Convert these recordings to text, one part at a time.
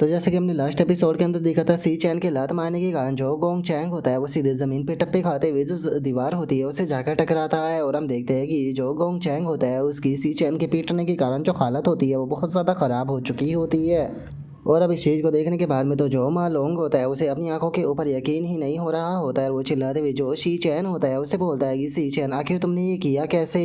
तो जैसे कि हमने लास्ट एपिसोड के अंदर देखा था, सी चैन के लात मारने के कारण जो गोंग चैंग होता है वो सीधे जमीन पे टप्पे खाते हुए जो दीवार होती है उसे जाकर टकराता है। और हम देखते हैं कि जो गोंग चैंग होता है उसकी सी चैन के पीटने के कारण जो हालत होती है वो बहुत ज़्यादा ख़राब हो चुकी होती है। और अब इस चीज़ को देखने के बाद में तो जो मा लोंग होता है उसे अपनी आंखों के ऊपर यकीन ही नहीं हो रहा होता है। वो चिल्लाते हुए जो शी चैन होता है उसे बोलता है कि सी चैन आखिर तुमने ये किया कैसे।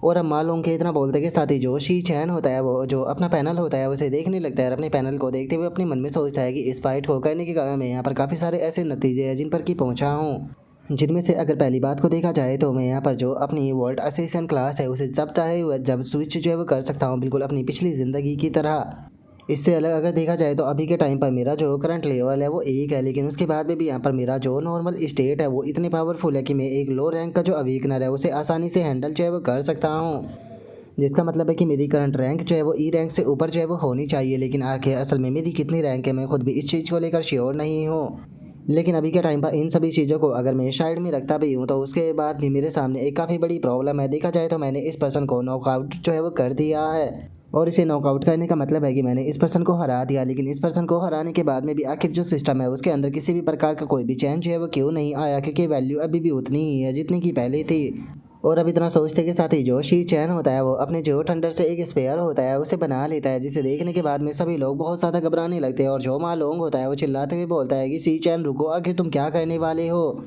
और अब मालूम के इतना बोलते के साथ ही जो शी चैन होता है वो जो अपना पैनल होता है उसे देखने लगता है। और अपने पैनल को देखते हुए अपने मन में सोचता है कि इस फाइट को करने के कारण मैं यहाँ पर काफ़ी सारे ऐसे नतीजे हैं जिन पर कि पहुँचा हूँ, जिनमें से अगर पहली बात को देखा जाए तो मैं यहाँ पर जो अपनी वोल्ट असिस्टेंट क्लास है उसे जब चाहे जब स्विच जो है वो कर सकता हूँ, बिल्कुल अपनी पिछली ज़िंदगी की तरह। इससे अलग अगर देखा जाए तो अभी के टाइम पर मेरा जो करंट लेवल है वो एक है, लेकिन उसके बाद में भी यहाँ पर मेरा जो नॉर्मल स्टेट है वो इतनी पावरफुल है कि मैं एक लो रैंक का जो अवीकनर है उसे आसानी से हैंडल जो है वो कर सकता हूँ। जिसका मतलब है कि मेरी करंट रैंक जो है वो ई रैंक से ऊपर जो है वो होनी चाहिए, लेकिन आखिर असल में मेरी कितनी रैंक है मैं खुद भी इस चीज़ को लेकर श्योर नहीं हूँ। लेकिन अभी के टाइम पर इन सभी चीज़ों को अगर मैं साइड में रखता भी हूँ तो उसके बाद भी मेरे सामने एक काफ़ी बड़ी प्रॉब्लम है। देखा जाए तो मैंने इस पर्सन को नॉकआउट जो है वो कर दिया है, और इसे नॉकआउट करने का मतलब है कि मैंने इस पर्सन को हरा दिया। लेकिन इस पर्सन को हराने के बाद में भी आखिर जो सिस्टम है उसके अंदर किसी भी प्रकार का कोई भी चेंज है वो क्यों नहीं आया, क्योंकि वैल्यू अभी भी उतनी ही है जितनी की पहले थी। और अब इतना सोचते के साथ ही जो शी चैन होता है वो अपने जो थंडर से एक स्पेयर होता है उसे बना लेता है, जिसे देखने के बाद में सभी लोग बहुत ज़्यादा घबराने लगते हैं। और जो मा लोंग होता है वो चिल्लाते हुए बोलता है कि शी चैन रुको, आखिर तुम क्या करने वाले हो।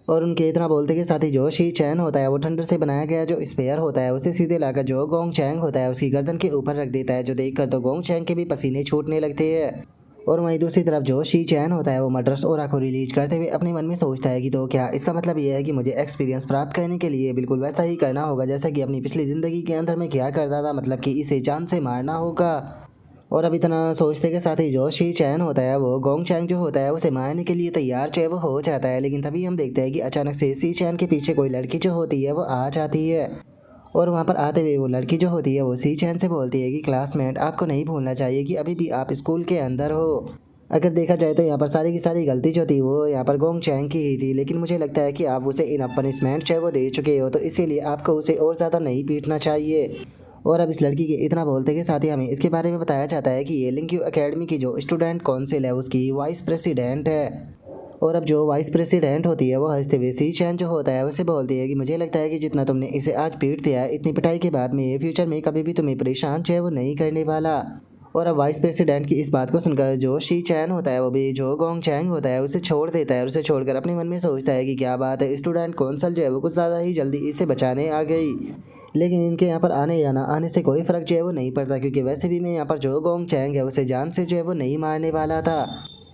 और उनके इतना बोलते के साथ ही जो शी चैन होता है वो थंडर से बनाया गया जो स्पेयर होता है उसे सीधे लाकर जो गोंग चैंग होता है उसकी गर्दन के ऊपर रख देता है, जो देखकर तो गोंग चैंग के भी पसीने छूटने लगते हैं। और वहीं दूसरी तरफ जो शी चैन होता है वो मद्रास ओरा को रिलीज करते हुए अपने मन में सोचता है कि तो क्या इसका मतलब ये है कि मुझे एक्सपीरियंस प्राप्त करने के लिए बिल्कुल वैसा ही करना होगा जैसा कि अपनी पिछली ज़िंदगी के अंदर मैं क्या करता था, मतलब कि इसे जान से मारना होगा। और अब इतना सोचते के साथ ही जो शी चैन होता है वो गोंग चैंग जो होता है उसे मारने के लिए तैयार जो है वो हो जाता है। लेकिन तभी हम देखते हैं कि अचानक से शी चैन के पीछे कोई लड़की जो होती है वो आ जाती है। और वहाँ पर आते हुए वो लड़की जो होती है वो शी चैन से बोलती है कि क्लासमेट आपको नहीं भूलना चाहिए कि अभी भी आप स्कूल के अंदर हो। अगर देखा जाए तो यहाँ पर सारी की सारी गलती जो थी वो यहाँ पर गोंग चैंग की ही थी, लेकिन मुझे लगता है कि आप उसे इन पनिशमेंट जो है वो दे चुके हो, तो इसीलिए आपको उसे और ज़्यादा नहीं पीटना चाहिए। और अब इस लड़की के इतना बोलते के साथ ही हमें इसके बारे में बताया जाता है कि ये लिंक्यू एकेडमी की जो स्टूडेंट काउंसिल है उसकी वाइस प्रेसिडेंट है। और अब जो वाइस प्रेसिडेंट होती है वो हंसते हुए सी चैन जो होता है उसे बोलती है कि मुझे लगता है कि जितना तुमने इसे आज पीट दिया है, इतनी पिटाई के बाद में ये फ्यूचर में कभी भी तुम्हें परेशान जो है वो नहीं करने वाला। और अब वाइस प्रेसिडेंट की इस बात को सुनकर जो शी चैन होता है वो भी जो गोंग चैंग होता है उसे छोड़ देता है, और उसे छोड़कर अपने मन में सोचता है कि क्या बात है, स्टूडेंट काउंसिल जो है वो कुछ ज़्यादा ही जल्दी इसे बचाने आ गई। लेकिन इनके यहाँ पर आने या ना आने से कोई फ़र्क जो है वो नहीं पड़ता, क्योंकि वैसे भी मैं यहाँ पर जो गोंग चैंग है उसे जान से जो है वो नहीं मारने वाला था।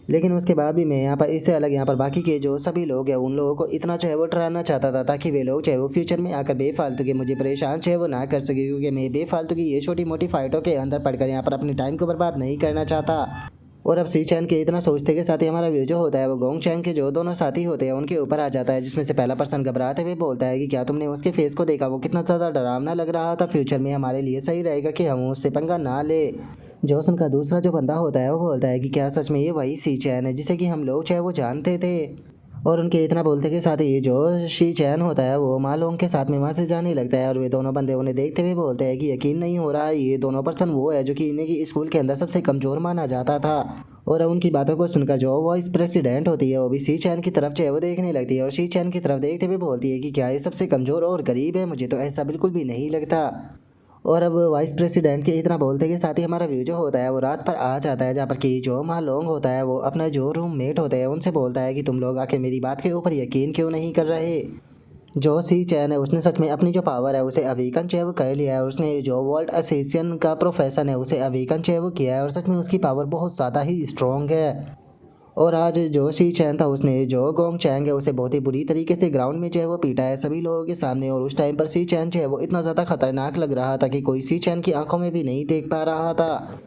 लेकिन उसके बाद भी मैं यहाँ पर इससे अलग यहाँ पर बाकी के जो सभी लोग हैं उन लोगों को इतना जो है वो डराना चाहता था, ताकि वे लोग जो है वो फ्यूचर में आकर बेफालतू के मुझे परेशान जो है वो ना कर सके, क्योंकि मैं बेफालतू की ये छोटी मोटी फाइटों के अंदर पड़कर यहाँ पर अपने टाइम को बर्बाद नहीं करना चाहता। और अब सी चैन के इतना सोचते के साथ ही हमारा व्यू जो होता है वो गोंग चैंग के जो दोनों साथी होते हैं उनके ऊपर आ जाता है, जिसमें से पहला पर्सन घबराते हुए बोलता है कि क्या तुमने उसके फेस को देखा, वो कितना ज़्यादा डरावना लग रहा था, फ्यूचर में हमारे लिए सही रहेगा कि हम उससे पंगा ना ले। जोसन का दूसरा जो बंदा होता है वो बोलता है कि क्या सच में ये वही सी चैन है जिसे कि हम लोग चाहे वो जानते थे। और उनके इतना बोलते के साथ ही जो शी चैन होता है वो मालोंग के साथ में वहाँ से जाने लगता है, और वे दोनों बंदे उन्हें देखते हुए बोलते हैं कि यकीन नहीं हो रहा है ये दोनों पर्सन वो है जो कि इन्हें की स्कूल के अंदर सबसे कमज़ोर माना जाता था। और अब उनकी बातों को सुनकर जो वाइस प्रेसिडेंट होती है वो भी शी चैन की तरफ जो है वो देखने लगती है, और शी चैन की तरफ देखते हुए बोलती है कि क्या ये सबसे कमज़ोर और गरीब है, मुझे तो ऐसा बिल्कुल भी नहीं लगता। और अब वाइस प्रेसिडेंट के इतना बोलते के साथ ही हमारा व्यू जो होता है वो रात पर आ जाता है, जहाँ पर कि जो मा लोंग होता है वो अपना जो रूममेट होते हैं उनसे बोलता है कि तुम लोग आखिर मेरी बात के ऊपर यकीन क्यों नहीं कर रहे। जो सी चैन है उसने सच में अपनी जो पावर है उसे अवीकन जो है वो कर लिया है, और उसने जो वर्ल्ड एसेसियन का प्रोफेशन है उसे अवीकन जो है वो किया है, और सच में उसकी पावर बहुत ज़्यादा ही स्ट्रॉन्ग है। और आज जो शी चैन था उसने जो गोंग चैंग है उसे बहुत ही बुरी तरीके से ग्राउंड में जो है वो पीटा है सभी लोगों के सामने। और उस टाइम पर शी चैन जो है वो इतना ज़्यादा खतरनाक लग रहा था कि कोई सी चैन की आंखों में भी नहीं देख पा रहा था।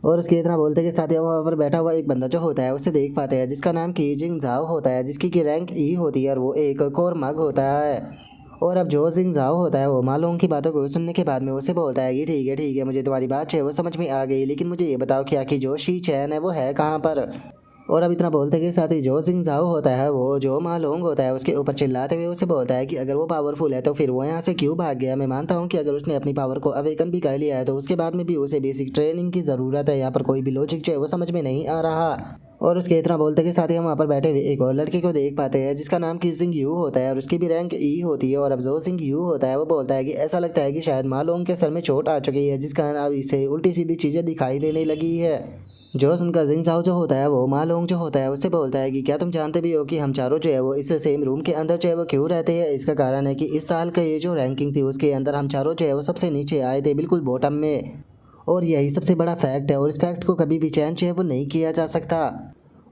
और उसके इतना बोलते के साथ ही वहाँ पर बैठा हुआ एक बंदा जो होता है उसे देख पाते हैं, जिसका नाम की जिंग जाओ होता है, जिसकी की रैंक ई होती है, और वो एक कोर मग होता है। और अब जो जिंग जाओ होता है वो मालोंग की बातों को सुनने के बाद में उसे बोलता है कि ठीक है मुझे तुम्हारी बात जो है वो समझ में आ गई, लेकिन मुझे ये बताओ कि आखिर जो शी चैन है वो है कहाँ पर। और अब इतना बोलते के साथ ही जो सिंह जाओ होता है वो जो मालोंग होता है उसके ऊपर चिल्लाते हुए उसे बोलता है कि अगर वो पावरफुल है तो फिर वो यहाँ से क्यों भाग गया। मैं मानता हूँ कि अगर उसने अपनी पावर को अवेकन भी कर लिया है तो उसके बाद में भी उसे बेसिक ट्रेनिंग की ज़रूरत है। यहाँ पर कोई भी लॉजिक जो है वो समझ में नहीं आ रहा। और उसके इतना बोलते के साथ ही हम वहाँ पर बैठे हुए एक और लड़के को देख पाते हैं जिसका नाम की सिंह यू होता है और उसकी भी रैंक ई होती है। और अब जो सिंह यू होता है वो बोलता है कि ऐसा लगता है कि शायद मालोंग के सर में चोट आ चुकी है जिस कारण अब इसे उल्टी सीधी चीज़ें दिखाई देने लगी है। जो सुनकर जिंग साओ जो होता है वो मालोंग जो होता है उससे बोलता है कि क्या तुम जानते भी हो कि हम चारों जो है वो इस सेम रूम के अंदर जो है वो क्यों रहते हैं। इसका कारण है कि इस साल का ये जो रैंकिंग थी उसके अंदर हम चारों जो है वो सबसे नीचे आए थे, बिल्कुल बॉटम में। और यही सबसे बड़ा फैक्ट है और इस फैक्ट को कभी भी चेंज जो है वो नहीं किया जा सकता।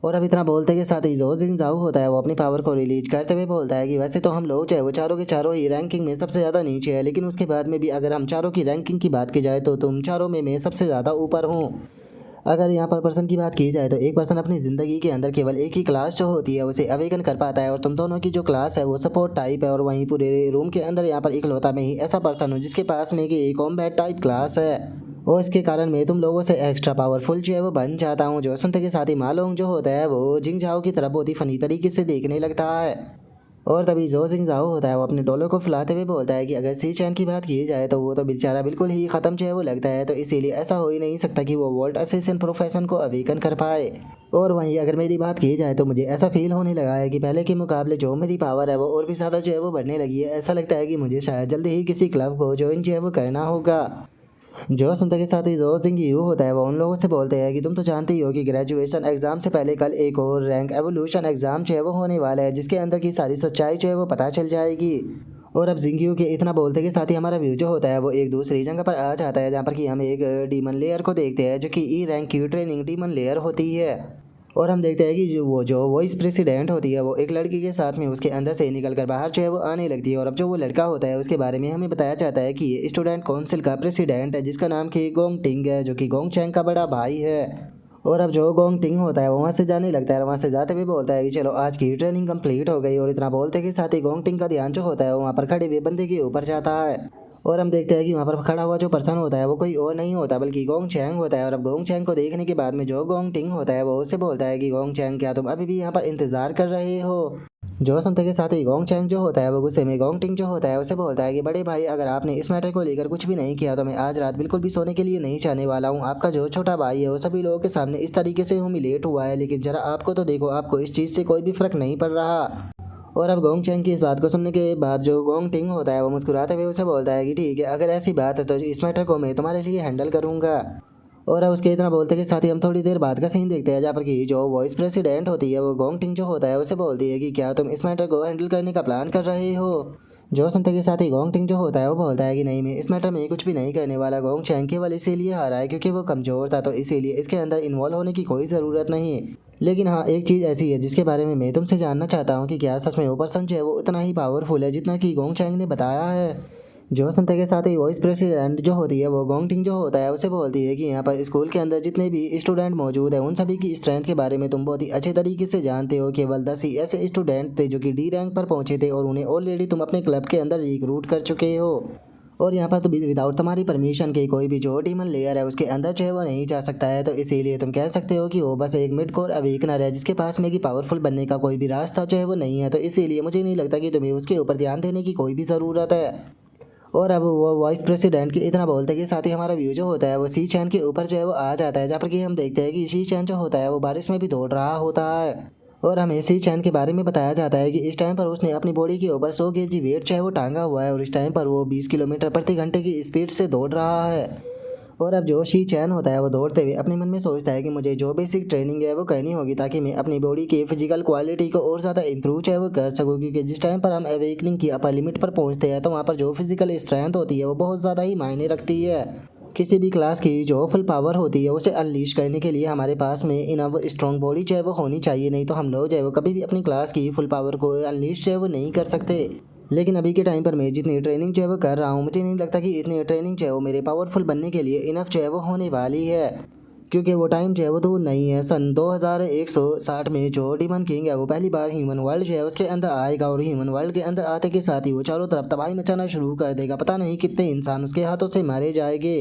और अब इतना बोलते के साथ ही जो जिंग जाओ होता है वो अपनी पावर को रिलीज करते हुए बोलता है कि वैसे तो हम लोग जो है वो चारों के चारों ही रैंकिंग में सबसे ज़्यादा नीचे है, लेकिन उसके बाद में भी अगर हम चारों की रैंकिंग की बात की जाए तो तुम चारों में मैं सबसे ज़्यादा ऊपर हूँ। अगर यहाँ पर पर्सन की बात की जाए तो एक पर्सन अपनी ज़िंदगी के अंदर केवल एक ही क्लास जो होती है उसे अवेकन कर पाता है और तुम दोनों की जो क्लास है वो सपोर्ट टाइप है। और वहीं पूरे रूम के अंदर यहाँ पर इकलौता में ही ऐसा पर्सन हो जिसके पास में कि कॉम्बैट टाइप क्लास है और इसके कारण मैं तुम लोगों से एक्स्ट्रा पावरफुल जो है वो बन जाता हूँ। जो सुनते के साथ ही मालोंग जो होता है वो जिंग जाओ की तरफ बहुत ही फनी तरीके से देखने लगता है। और तभी जो जिंग जाओ होता है वो अपने डोलो को फुलाते हुए बोलता है कि अगर सी चैन की बात की जाए तो वो तो बेचारा बिल्कुल ही ख़त्म जो है वो लगता है, तो इसीलिए ऐसा हो ही नहीं सकता कि वो वोल्ट असिस्टेंट प्रोफेशन को अवेकन कर पाए। और वहीं अगर मेरी बात की जाए तो मुझे ऐसा फील होने लगा है कि पहले के मुकाबले जो मेरी पावर है वो और भी ज़्यादा जो है वो बढ़ने लगी है। ऐसा लगता है कि मुझे शायद जल्दी ही किसी क्लब को ज्वाइन जो है वो करना होगा। जो सुनते के साथ ही जो सिंह यू होता है वो उन लोगों से बोलते हैं कि तुम तो जानते ही हो कि ग्रेजुएशन एग्जाम से पहले कल एक और रैंक एवोल्यूशन एग्जाम जो है वो होने वाला है जिसके अंदर की सारी सच्चाई जो है वो पता चल जाएगी। और अब जिंगियो के इतना बोलते के साथ ही हमारा व्यू जो होता है वो एक दूसरी जगह पर आ जाता है जहाँ पर कि हम एक डीमन लेयर को देखते हैं जो कि ई रैंक की ट्रेनिंग डीमन लेयर होती है। और हम देखते हैं कि जो वाइस प्रेसिडेंट होती है वो एक लड़की के साथ में उसके अंदर से निकल कर बाहर जो है वो आने लगती है। और अब जो वो लड़का होता है उसके बारे में हमें बताया जाता है कि ये स्टूडेंट काउंसिल का प्रेसिडेंट है जिसका नाम कि गोंग टिंग है जो कि गोंग चैंग का बड़ा भाई है। और अब जो गोंग टिंग होता है वो वहाँ से जाने लगता है और वहाँ से जाते हुए बोलता है कि चलो आज की ट्रेनिंग कंप्लीट हो गई। और इतना बोलते के साथ ही गोंग टिंग का ध्यान जो होता है वो वहाँ पर खड़े हुए बंदे के ऊपर जाता है। और हम देखते हैं कि वहाँ पर खड़ा हुआ जो पर्सन होता है वो कोई और नहीं होता बल्कि गोंग चैंग होता है। और अब गोंग चैंग को देखने के बाद में जो गोंग टिंग होता है वो उससे बोलता है कि गोंग चैंग क्या तुम अभी भी यहाँ पर इंतजार कर रहे हो। जो सुनते के साथ ही गोंग चैंग जो होता है वो गुस्से में गोंग टिंग जो होता है उसे बोलता है कि बड़े भाई अगर आपने इस मैटर को लेकर कुछ भी नहीं किया तो मैं आज रात बिल्कुल भी सोने के लिए नहीं चाहने वाला हूँ। आपका जो छोटा भाई है वो सभी लोगों के सामने इस तरीके से ह्यूमिलेट हुआ है, लेकिन जरा आपको तो देखो, आपको इस चीज़ से कोई भी फर्क नहीं पड़ रहा। और अब गोंग चैंग की इस बात को सुनने के बाद जो गोंग टिंग होता है वो मुस्कुराते हुए उसे बोलता है कि ठीक है, अगर ऐसी बात है तो इस मैटर को मैं तुम्हारे लिए हैंडल करूँगा। और अब उसके इतना बोलते के साथ ही हम थोड़ी देर बाद का सीन देखते हैं जहाँ पर कि जो वाइस प्रेसिडेंट होती है वो गोंग टिंग जो होता है उसे बोलती है कि क्या तुम इस मैटर को हैंडल करने का प्लान कर रहे हो। जो सुनते के साथ ही गोंग टिंग जो होता है वो बोलता है कि नहीं, मैं इस मैटर में कुछ भी नहीं करने वाला। गोंग चैंग केवल इसीलिए हारा है क्योंकि वो कमज़ोर था, तो इसीलिए इसके अंदर इन्वॉल्व होने की कोई ज़रूरत नहीं। लेकिन हाँ, एक चीज़ ऐसी है जिसके बारे में मैं तुमसे जानना चाहता हूँ कि क्या सच में वो पर्सन जो है वो उतना ही पावरफुल है जितना कि गोंग चैंग ने बताया है। जो सुनते के साथ ही वॉइस प्रेसिडेंट जो होती है वो गोंग टिंग जो होता है उसे बोलती है कि यहाँ पर स्कूल के अंदर जितने भी स्टूडेंट मौजूद हैं उन सभी की स्ट्रेंथ के बारे में तुम बहुत ही अच्छे तरीके से जानते हो। केवल 10 ही ऐसे स्टूडेंट थे जो कि डी रैंक पर पहुंचे थे और उन्हें ऑलरेडी तुम अपने क्लब के अंदर रिक्रूट कर चुके हो। और यहाँ पर तो विदाउट तुम्हारी परमिशन के कोई भी जो डीमन लेयर है उसके अंदर जो है वो नहीं जा सकता है, तो इसीलिए तुम कह सकते हो कि वो बस एक मिड कोर अवेकनर है जिसके पास में कि पावरफुल बनने का कोई भी रास्ता जो है वो नहीं है। तो इसीलिए मुझे नहीं लगता कि तुम्हें उसके ऊपर ध्यान देने की कोई भी ज़रूरत है। और अब वो वाइस प्रेसिडेंट के इतना बोलते के साथ ही हमारा व्यू जो होता है वो सी चैन के ऊपर जो है वो आ जाता है जहाँ पर कि हम देखते हैं कि सी चैन जो होता है वो बारिश में भी दौड़ रहा होता है। और हमें सी चैन के बारे में बताया जाता है कि इस टाइम पर उसने अपनी बॉडी के ऊपर 100 केजी वेट जो है वो टांगा हुआ है और इस टाइम पर वो 20 किलोमीटर प्रति घंटे की स्पीड से दौड़ रहा है। और अब जो शी चैन होता है वो दौड़ते हुए अपने मन में सोचता है कि मुझे जो बेसिक ट्रेनिंग है वो करनी होगी ताकि मैं अपनी बॉडी की फिजिकल क्वालिटी को और ज़्यादा इंप्रूव जो है वो कर सकूँ, क्योंकि जिस टाइम पर हम अवेकनिंग की अपर लिमिट पर पहुँचते हैं तो वहाँ पर जो फिजिकल स्ट्रेंथ होती है वो बहुत ज़्यादा ही मायने रखती है। किसी भी क्लास की जो फुल पावर होती है उसे अनलीश करने के लिए हमारे पास में इनफ स्ट्रॉन्ग बॉडी जो है वो होनी चाहिए, नहीं तो हम लोग जो है वो कभी भी अपनी क्लास की फुल पावर को अनलीश जो है वो नहीं कर सकते। लेकिन अभी के टाइम पर मैं जितनी ट्रेनिंग जो है वो कर रहा हूँ मुझे नहीं लगता कि इतनी ट्रेनिंग जो है वो मेरे पावरफुल बनने के लिए इनफ जो है वो होने वाली है, क्योंकि वो टाइम जो है वो दूर नहीं है। सन 2160 में जो डीमन किंग है वो पहली बार ह्यूमन वर्ल्ड जो है उसके अंदर आएगा और ह्यूमन वर्ल्ड के अंदर आते के साथ ही वो चारों तरफ तबाही मचाना शुरू कर देगा। पता नहीं कितने इंसान उसके हाथों से मारे जाएंगे।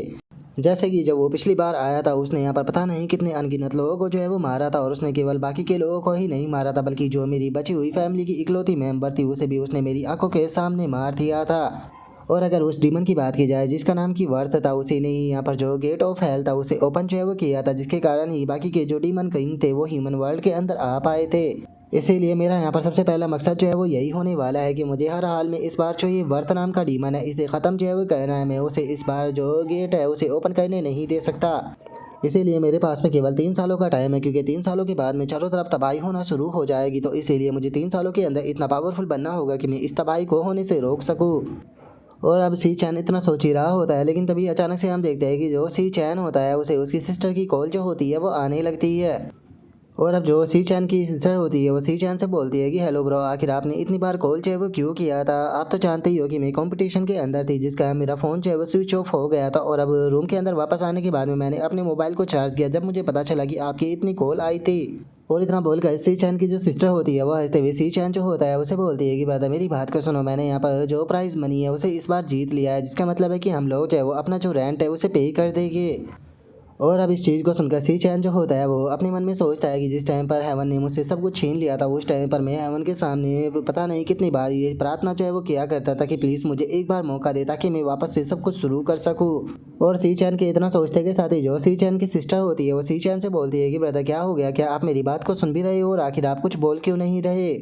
जैसे कि जब वो पिछली बार आया था उसने यहाँ पर पता नहीं कितने अनगिनत लोगों को जो है वो मारा था, और उसने केवल बाकी के लोगों को ही नहीं मारा था बल्कि जो मेरी बची हुई फैमिली की इकलौती मेंबर थी उसे भी उसने मेरी आंखों के सामने मार दिया था। और अगर उस डीमन की बात की जाए जिसका नाम की वर्थ था, उसी ने ही यहाँ पर जो गेट ऑफ हेल था उसे ओपन जो है वो किया था, जिसके कारण ही बाकी के जो डीमन किंग थे वो ह्यूमन वर्ल्ड के अंदर आ पाए थे। इसीलिए मेरा यहाँ पर सबसे पहला मकसद जो है वो यही होने वाला है कि मुझे हर हाल में इस बार जो ये वर्थ नाम का डीमन है इसे ख़त्म जो है वो करना है। मैं उसे इस बार जो गेट है उसे ओपन करने नहीं दे सकता। इसीलिए मेरे पास में केवल 3 सालों का टाइम है, क्योंकि 3 सालों के बाद में चारों तरफ तबाही होना शुरू हो जाएगी। तो इसीलिए मुझे 3 सालों के अंदर इतना पावरफुल बनना होगा कि मैं इस तबाही को होने से रोक सकूँ। और अब सी चैन इतना सोच ही रहा होता है, लेकिन तभी अचानक से हम देखते हैं कि जो सी चैन होता है उसे उसकी सिस्टर की कॉल जो होती है वो आने लगती है। और अब जो सी चैन की सिस्टर होती है वो सी चैन से बोलती है कि हेलो ब्रो, आखिर आपने इतनी बार कॉल जो है वो क्यों किया था? आप तो जानते ही हो कि मैं कंपटीशन के अंदर थी, जिसका मेरा फ़ोन जो है वो स्विच ऑफ हो गया था। और अब रूम के अंदर वापस आने के बाद में मैंने अपने मोबाइल को चार्ज किया जब मुझे पता चला कि आपकी इतनी कॉल आई थी। और इतना बोलकर सी चैन की जो सिस्टर होती है वो हंसते हुए सी चैन जो होता है उसे बोलती है कि ब्रदर मेरी बात को सुनो, मैंने यहाँ पर जो प्राइज़ मनी है उसे इस बार जीत लिया है, जिसका मतलब है कि हम लोग जो है वो अपना जो रेंट है उसे पे कर देंगे। और अब इस चीज़ को सुनकर सी चैन जो होता है वो अपने मन में सोचता है कि जिस टाइम पर हेवन ने मुझसे सब कुछ छीन लिया था उस टाइम पर मैं हेवन के सामने पता नहीं कितनी बार ये प्रार्थना जो है वो किया करता था कि प्लीज़ मुझे एक बार मौका दे ताकि मैं वापस से सब कुछ शुरू कर सकूँ। और सी चैन के इतना सोचते के साथ ही जो सी चैन की सिस्टर होती है वो सी चैन से बोलती है कि ब्रदर क्या हो गया, क्या आप मेरी बात को सुन भी रहे हो और आखिर आप कुछ बोल क्यों नहीं रहे?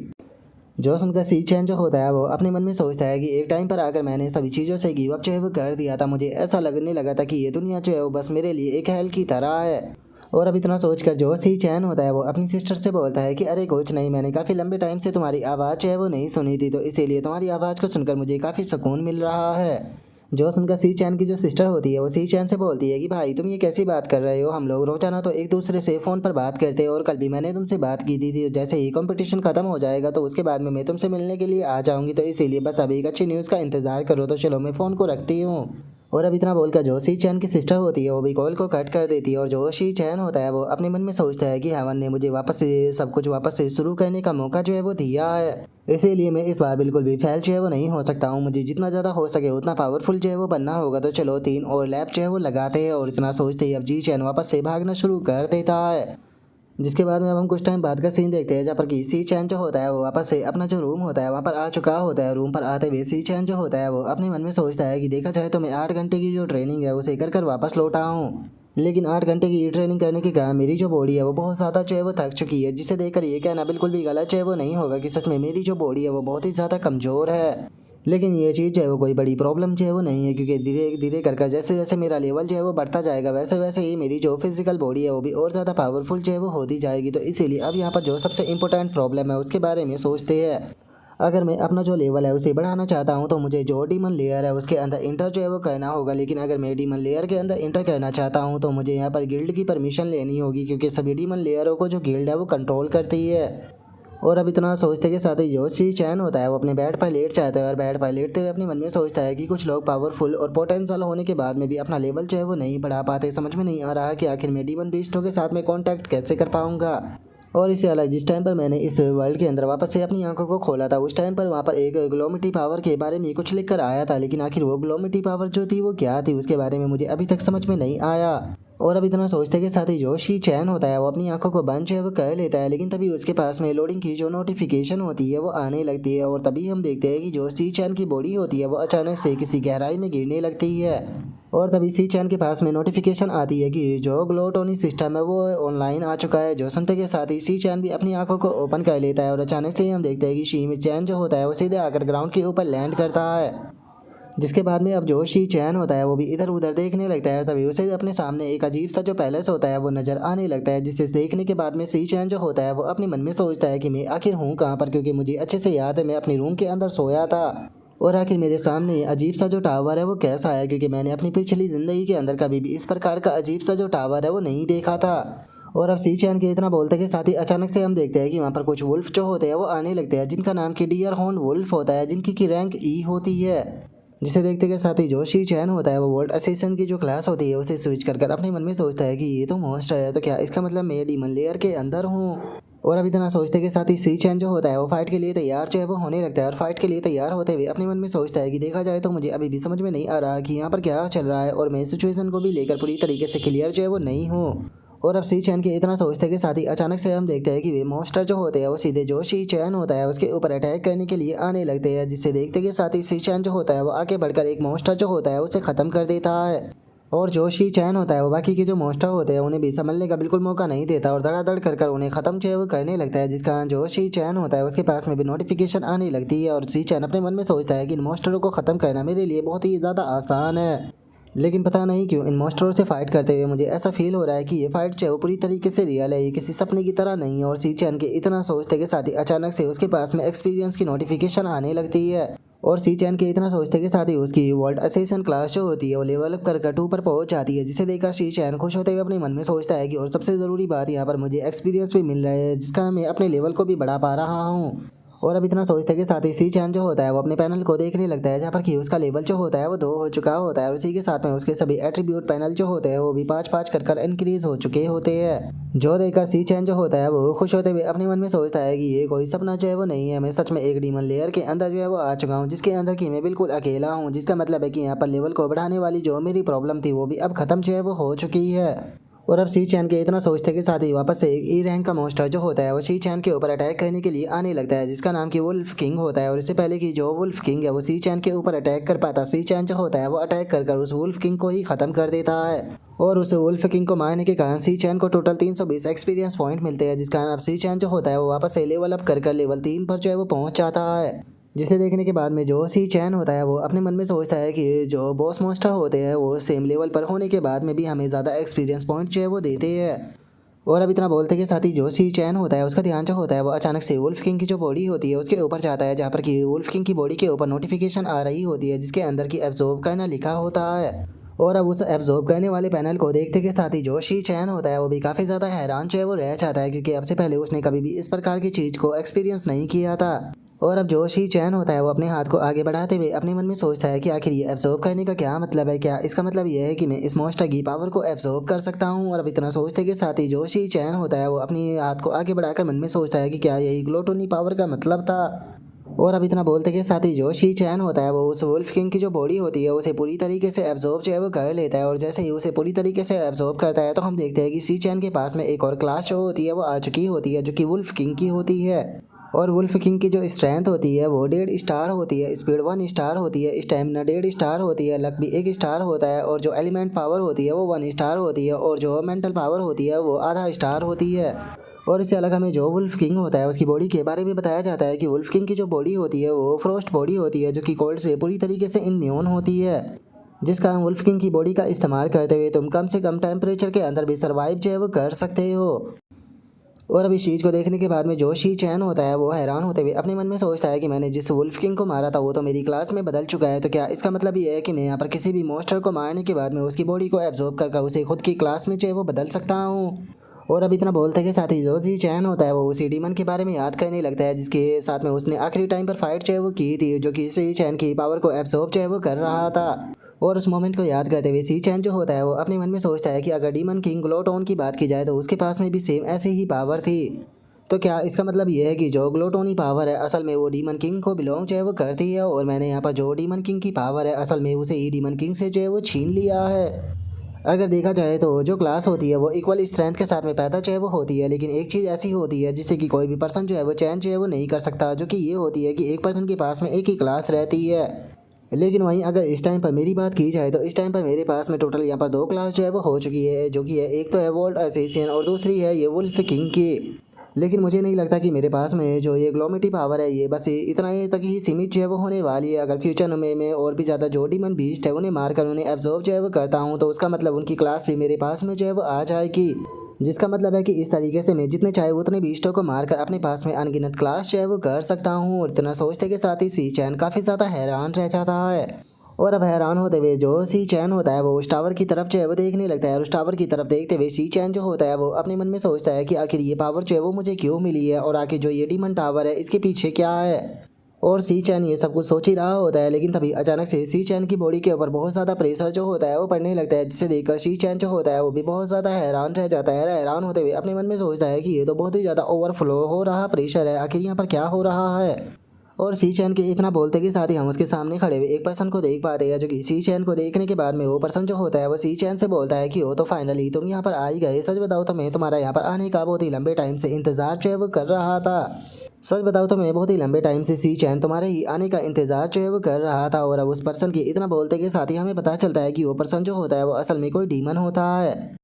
जो सुनकर सी चैन जो होता है वो अपने मन में सोचता है कि एक टाइम पर आकर मैंने सभी चीज़ों से गिव अप जो है वो कर दिया था। मुझे ऐसा लगने लगा था कि ये दुनिया जो है वो बस मेरे लिए एक हेल की तरह है। और अब इतना सोचकर जो सी चैन होता है वो अपनी सिस्टर से बोलता है कि अरे कुछ नहीं, मैंने काफ़ी लंबे टाइम से तुम्हारी आवाज़ जो है वो नहीं सुनी थी, तो इसीलिए तुम्हारी आवाज़ को सुनकर मुझे काफ़ी सुकून मिल रहा है। जो सुनकर सी चैन की जो सिस्टर होती है वो सी चैन से बोलती है कि भाई तुम ये कैसी बात कर रहे हो, हम लोग रोजाना तो एक दूसरे से फ़ोन पर बात करते हैं और कल भी मैंने तुमसे बात की थी। जैसे ही कंपटीशन खत्म हो जाएगा तो उसके बाद में मैं तुमसे मिलने के लिए आ जाऊंगी, तो इसीलिए बस अभी एक अच्छी न्यूज़ का इंतज़ार करो। तो चलो मैं फ़ोन को रखती हूँ। और अब इतना बोलकर जो सी चैन की सिस्टर होती है वो भी कॉल को कट कर देती है। और जो शी चैन होता है वो अपने मन में सोचता है कि हेवन ने मुझे वापस से सब कुछ वापस से शुरू करने का मौका जो है वो दिया है, इसीलिए मैं इस बार बिल्कुल भी फेल जो है वो नहीं हो सकता हूँ। मुझे जितना ज़्यादा हो सके उतना पावरफुल जो है वो बनना होगा। तो चलो 3 और लैप जो है वो लगाते हैं। और इतना सोचते ही अब जी चैन वापस से भागना शुरू कर देता है। जिसके बाद में अब हम कुछ टाइम बाद का सीन देखते हैं जहाँ पर कि सी चैन जो होता है वो वापस से अपना जो रूम होता है वहाँ पर आ चुका होता है। रूम पर आते हुए सी चैन जो होता है वो अपने मन में सोचता है कि देखा जाए तो मैं 8 घंटे की जो ट्रेनिंग है उसे कर कर वापस लौटा हूँ, लेकिन 8 घंटे की ट्रेनिंग करने के कारण मेरी जो बॉडी है वो बहुत ज़्यादा जो है वो थक चुकी है, जिसे देखकर ये कहना बिल्कुल भी गलत जो है वो नहीं होगा कि सच में मेरी जो बॉडी है वो बहुत ही ज़्यादा कमज़ोर है। लेकिन ये चीज़ जो है वो कोई बड़ी प्रॉब्लम जो है वो नहीं है, क्योंकि धीरे धीरे कर जैसे जैसे मेरा लेवल जो है वो बढ़ता जाएगा वैसे वैसे ही मेरी जो फिजिकल बॉडी है वो भी और ज़्यादा पावरफुल जो है वो होती जाएगी। तो इसीलिए अब यहाँ पर जो सबसे इंपॉर्टेंट प्रॉब्लम है उसके बारे में सोचते हैं। अगर मैं अपना जो लेवल है उसे बढ़ाना चाहता हूँ तो मुझे जो डीमन लेयर है उसके अंदर इंटर जो है वो करना होगा, लेकिन अगर मैं डीमन लेयर के अंदर इंटर करना चाहता हूँ तो मुझे यहाँ पर गिल्ड की परमिशन लेनी होगी, क्योंकि सभी डीमन लेयरों को जो गिल्ड है वो कंट्रोल करती है। और अब इतना सोचते के साथ ही जो सी चैन होता है वो अपने बेड पर लेट जाता है और बेड पर लेटते हुए अपने मन में सोचता है कि कुछ लोग पावरफुल और पोटेंशियल होने के बाद में भी अपना लेवल जो है वो नहीं बढ़ा पाते। समझ में नहीं आ रहा कि आखिर मैं डीमन बीस्टों के साथ में कांटेक्ट कैसे कर पाऊंगा। और इससे अलग जिस टाइम पर मैंने इस वर्ल्ड के अंदर वापस से अपनी आंखों को खोला था उस टाइम पर वहाँ पर एक ग्लोमिटी पावर के बारे में कुछ लिख कर आया था, लेकिन आखिर वो ग्लोमिटी पावर जो थी वो क्या थी उसके बारे में मुझे अभी तक समझ में नहीं आया। और अब इतना सोचते के साथ ही जो शी चैन होता है वो अपनी आंखों को बंद जो है वो कर लेता है, लेकिन तभी उसके पास में लोडिंग की जो नोटिफिकेशन होती है वो आने लगती है। और तभी हम देखते हैं कि जो शी चैन की बॉडी होती है वो अचानक से किसी गहराई में गिरने लगती है। और तभी सी चैन के पास में नोटिफिकेशन आती है कि जो ग्लोटोनी सिस्टम है वो ऑनलाइन आ चुका है। जो सुनते के साथ ही सी चैन भी अपनी आंखों को ओपन कर लेता है और अचानक से ही हम देखते हैं कि शी चैन जो होता है वो सीधे आकर ग्राउंड के ऊपर लैंड करता है। जिसके बाद में अब जो शी चैन होता है वो भी इधर उधर देखने लगता है। तभी उसे अपने सामने एक अजीब सा जो पैलेस होता है वो नज़र आने लगता है, जिसे देखने के बाद में सी चैन जो होता है वो अपने मन में सोचता है कि मैं आखिर हूँ कहाँ पर, क्योंकि मुझे अच्छे से याद है मैं अपनी रूम के अंदर सोया था। और आखिर मेरे सामने ये अजीब सा जो टावर है वो कैसा है, क्योंकि मैंने अपनी पिछली ज़िंदगी के अंदर कभी भी इस प्रकार का अजीब सा जो टावर है वो नहीं देखा था। और अब सी चैन के इतना बोलते के साथ ही अचानक से हम देखते हैं कि वहाँ पर कुछ वुल्फ जो होते हैं वो आने लगते हैं, जिनका नाम की डियर हॉर्न वुल्फ होता है, जिनकी की रैंक ई होती है। जिसे देखते के साथ ही जो शी चैन होता है वो वर्ल्ड असिस्टेंट की जो क्लास होती है उसे स्विच कर अपने मन में सोचता है कि ये तो मॉन्स्टर है, तो क्या इसका मतलब मैं डीमन लेयर के अंदर हूँ। और अब इतना सोचते के साथ ही सी चैन जो होता है वो फाइट के लिए तैयार जो है वो होने लगता है और फाइट के लिए तैयार होते हुए अपने मन में सोचता है कि देखा जाए तो मुझे अभी भी समझ में नहीं आ रहा कि यहाँ पर क्या चल रहा है और मैं सिचुएशन को भी लेकर पूरी तरीके से क्लियर जो है वो नहीं हूँ। और अब सी चैन के इतना सोचते के साथ ही अचानक से हम देखते हैं कि वे मॉन्स्टर जो होते हैं वो सीधे जो सी चैन होता है उसके ऊपर अटैक करने के लिए आने लगते हैं, जिससे देखते के साथ ही सी चैन जो होता है वो आगे बढ़कर एक मॉन्स्टर जो होता है उसे ख़त्म कर देता है। और जो शी चैन होता है वो बाकी के जो मॉन्स्टर होते हैं उन्हें भी संभलने का बिल्कुल मौका नहीं देता और धड़ाधड़ कर उन्हें ख़त्म जो है वो करने लगता है, जिसका जो शी चैन होता है उसके पास में भी नोटिफिकेशन आने लगती है और शी चैन अपने मन में सोचता है कि इन मॉन्स्टरों को ख़त्म करना मेरे लिए बहुत ही ज़्यादा आसान है। लेकिन पता नहीं क्यों इन मॉन्स्टरों से फाइट करते हुए मुझे ऐसा फील हो रहा है कि ये फाइट जो है वो पूरी तरीके से रियल है, ये किसी सपने की तरह नहीं है। और सी चैन के इतना सोचते के साथ ही अचानक से उसके पास में एक्सपीरियंस की नोटिफिकेशन आने लगती है और सी चैन के इतना सोचते के साथ ही उसकी वर्ल्ड असेसन क्लास जो होती है वो लेवल अप कर 2 पर पहुंच जाती है, जिसे देखकर सी चैन खुश होते हुए अपने मन में सोचता है कि और सबसे ज़रूरी बात यहाँ पर मुझे एक्सपीरियंस भी मिल रहा है जिसका मैं अपने लेवल को भी बढ़ा पा रहा हूँ। और अब इतना सोचते के साथ ही सी चैन जो होता है वो अपने पैनल को देखने लगता है जहाँ पर कि उसका लेवल जो होता है वो 2 हो चुका होता है और उसी के साथ में उसके सभी एट्रीब्यूट पैनल जो होते हैं वो भी 5-5 कर इंक्रीज हो चुके होते हैं। जो देखकर सी चैन जो होता है वो खुश होते हुए अपने मन में सोचता है कि ये कोई सपना जो है वो नहीं है, मैं सच में एक डीमन लेयर के अंदर जो है वो आ चुका हूँ जिसके अंदर कि मैं बिल्कुल अकेला हूँ, जिसका मतलब है कि यहाँ पर लेवल को बढ़ाने वाली जो मेरी प्रॉब्लम थी वो भी अब खत्म जो है वो हो चुकी है। और अब सी चैन के इतना सोचते के साथ ही वापस से एक ई रैंक का मॉन्स्टर जो होता है वो सी चैन के ऊपर अटैक करने के लिए आने लगता है, जिसका नाम कि वुल्फ किंग होता है। और इससे पहले कि जो वुल्फ किंग है वो सी चैन के ऊपर अटैक कर पाता, सी चैन जो होता है वो अटैक कर उस वुल्फ किंग को ही खत्म कर देता है। और उस वुल्फ किंग को मारने के कारण सी चैन को टोटल 320 एक्सपीरियंस पॉइंट मिलते हैं, जिसका अब सी चैन जो होता है वो वापस से लेवल अप कर लेवल 3 पर जो है वो पहुंच जाता है। जिसे देखने के बाद में जो सी चैन होता है वो अपने मन में सोचता है कि जो बॉस मॉन्स्टर होते हैं वो सेम लेवल पर होने के बाद में भी हमें ज़्यादा एक्सपीरियंस पॉइंट जो है वो देते हैं। और अब इतना बोलते के साथ ही जो सी चैन होता है उसका ध्यान जो होता है वो अचानक से वुल्फ किंग की जो बॉडी होती है उसके ऊपर जाता है, जहाँ पर कि वुल्फ किंग की बॉडी के ऊपर नोटिफिकेशन आ रही होती है जिसके अंदर की एब्जॉर्ब करना लिखा होता है। और अब उस एब्जॉर्ब करने वाले पैनल को देखते के साथ ही जो शी चैन होता है वो भी काफ़ी ज़्यादा हैरान जो है वो रह जाता है, क्योंकि अब से पहले उसने कभी भी इस प्रकार की चीज़ को एक्सपीरियंस नहीं किया था। और अब जो शी चैन होता है वो अपने हाथ को आगे बढ़ाते हुए अपने मन में सोचता है कि आखिर ये एब्जॉर्ब करने का क्या मतलब है, क्या इसका मतलब ये है कि मैं इस मॉन्स्टर की पावर को एब्जॉर्ब कर सकता हूँ। और अब इतना सोचते के साथ ही जो शी चैन होता है वो अपनी हाथ को आगे बढ़ाकर मन में सोचता है कि क्या यही ग्लूटोनी पावर का मतलब था। और अब इतना बोलते के साथ ही जो शी चैन होता है वो उस वुल्फ किंग की जो बॉडी होती है उसे पूरी तरीके से एब्जॉर्ब जो है वो कर लेता है। और जैसे ही उसे पूरी तरीके से एब्जॉर्ब करता है तो हम देखते हैं कि सी चैन के पास में एक और क्लास जो होती है वो आ चुकी होती है, जो कि वुल्फ किंग की होती है। और वुल्फ किंग की जो स्ट्रेंथ होती है वो 1.5 स्टार होती है, स्पीड 1 स्टार होती है, स्टेमिना 1.5 स्टार होती है, लक भी 1 स्टार होता है, और जो एलिमेंट पावर होती है वो 1 स्टार होती है, और जो मेंटल पावर होती है वो आधा स्टार होती है। और इससे अलग हमें जो वुल्फ किंग होता है उसकी बॉडी के बारे में बताया जाता है कि वुल्फ किंग की जो बॉडी होती है वो फ्रोस्ट बॉडी होती है, जो कि कोल्ड से पूरी तरीके से इम्यून होती है, जिसका वुल्फ किंग की बॉडी का इस्तेमाल करते हुए तुम कम से कम टेम्परेचर के अंदर भी सर्वाइव जो है वो कर सकते हो। और अब इस चीज़ को देखने के बाद में जो शी चैन होता है वो हैरान होते हुए अपने मन में सोचता है कि मैंने जिस वुल्फ किंग को मारा था वो तो मेरी क्लास में बदल चुका है, तो क्या इसका मतलब ये है कि मैं यहाँ पर किसी भी मॉन्स्टर को मारने के बाद में उसकी बॉडी को एब्जॉर्ब कर उसे खुद की क्लास में जो है वो बदल सकता हूँ। और अब इतना बोलते के साथ ही जो शी चैन होता है वो उसी डीमन के बारे में याद करने लगता है जिसके साथ में उसने आखिरी टाइम पर फाइट जो है वो की थी, जो कि शी चैन की पावर को एब्जॉर्ब जो है वो कर रहा था। और उस मोमेंट को याद करते हुए सी चैन जो होता है वो अपने मन में सोचता है कि अगर डीमन किंग ग्लोटोन की बात की जाए तो उसके पास में भी सेम ऐसे ही पावर थी, तो क्या इसका मतलब ये है कि जो ग्लोटोनी पावर है असल में वो डीमन किंग को बिलोंग जो है वो करती है, और मैंने यहाँ पर जो डीमन किंग की पावर है असल में उसे ही डीमन किंग से जो है वो छीन लिया है। अगर देखा जाए तो जो क्लास होती है वो इक्वल स्ट्रेंथ के साथ में पैदा जो है वो होती है, लेकिन एक चीज़ ऐसी होती है जिससे कि कोई भी पर्सन जो है वो चैन जो है वो नहीं कर सकता, जो कि ये होती है कि एक पर्सन के पास में एक ही क्लास रहती है। लेकिन वहीं अगर इस टाइम पर मेरी बात की जाए तो इस टाइम पर मेरे पास में टोटल यहाँ पर 2 क्लास जो है वो हो चुकी है, जो कि है एक तो है वर्ल्ड असेसियन और दूसरी है ये वुल्फ किंग की। लेकिन मुझे नहीं लगता कि मेरे पास में जो ये ग्लोमिटी पावर है ये बस इतना ही तक ही सीमित जो है वो होने वाली है। अगर फ्यूचर में मैं और भी ज़्यादा जो डीमन बीस्ट है उन्हें मार कर उन्हें एब्जॉर्ब जो है वो करता हूँ तो उसका मतलब उनकी क्लास भी मेरे पास में जो है वो आ जाएगी, जिसका मतलब है कि इस तरीके से मैं जितने चाहे उतने बीस्टों को मारकर अपने पास में अनगिनत क्लास जो है वो कर सकता हूँ। और इतना सोचते के साथ ही सी चैन काफ़ी ज़्यादा हैरान रह जाता है। और अब हैरान होते हुए जो सी चैन होता है वो उस टावर की तरफ जो है वो देखने लगता है, और उस टावर की तरफ देखते हुए सी चैन जो होता है वो अपने मन में सोचता है कि आखिर ये पावर जो है वो मुझे क्यों मिली है, और आखिर जो ये डीमन टावर है इसके पीछे क्या है। और सी चैन ये सब कुछ सोच ही रहा होता है, लेकिन तभी अचानक से सी चैन की बॉडी के ऊपर बहुत ज़्यादा प्रेशर जो होता है वो पड़ने लगता है, जिसे देखकर सी चैन जो होता है वो भी बहुत ज़्यादा हैरान रह जाता है। हैरान होते हुए अपने मन में सोचता है कि ये तो बहुत ही ज़्यादा ओवरफ्लो हो रहा प्रेशर है, आखिर यहाँ पर क्या हो रहा है। और सी चैन के इतना बोलते के साथ ही हम उसके सामने खड़े हुए एक पर्सन को देख पाते हैं, जो कि सी चैन को देखने के बाद में वो पर्सन जो होता है वो सी चैन से बोलता है कि वो तो फाइनली तुम यहाँ पर आ ही गए। सच बताओ तो मैं तुम्हारा यहाँ पर आने का बहुत ही लंबे टाइम से इंतजार जो है वो कर रहा था। सच बताओ तो मैं बहुत ही लंबे टाइम से सी चैन तुम्हारे ही आने का इंतजार जो है वो कर रहा था। और अब उस पर्सन के इतना बोलते के साथ ही हमें पता चलता है कि वो पर्सन जो होता है वो असल में कोई डीमन होता है।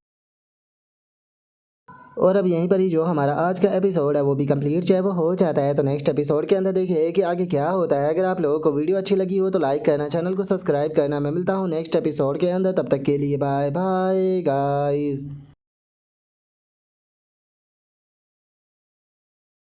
और अब यहीं पर ही जो हमारा आज का एपिसोड है वो भी कंप्लीट जो है वो हो जाता है। तो नेक्स्ट एपिसोड के अंदर देखिए कि आगे क्या होता है। अगर आप लोगों को वीडियो अच्छी लगी हो तो लाइक करना, चैनल को सब्सक्राइब करना। मैं मिलता हूँ नेक्स्ट एपिसोड के अंदर, तब तक के लिए बाय बाय गाइस।